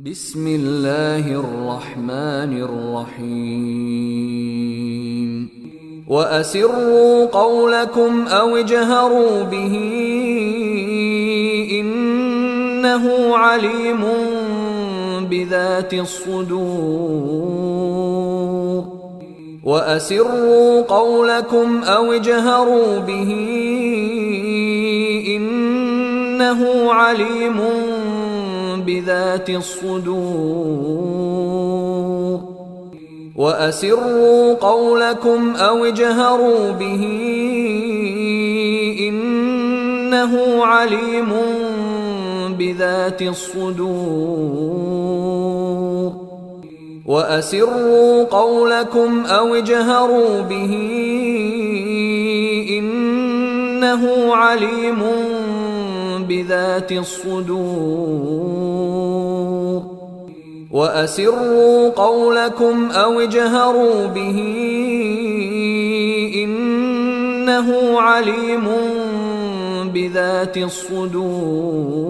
بسم الله الرحمن الرحيم وأسروا قولكم أو اجهروا به إنه عليم بذات الصدور وأسروا قولكم أو اجهروا به إنه عليم بذات الصدور وأسروا قولكم أو اجهروا به إنه عليم بذات الصدور وأسروا قولكم أو اجهروا به إنه عليم بذات الصدور وأسروا قولكم أو اجهروا به إنه عليم بذات الصدور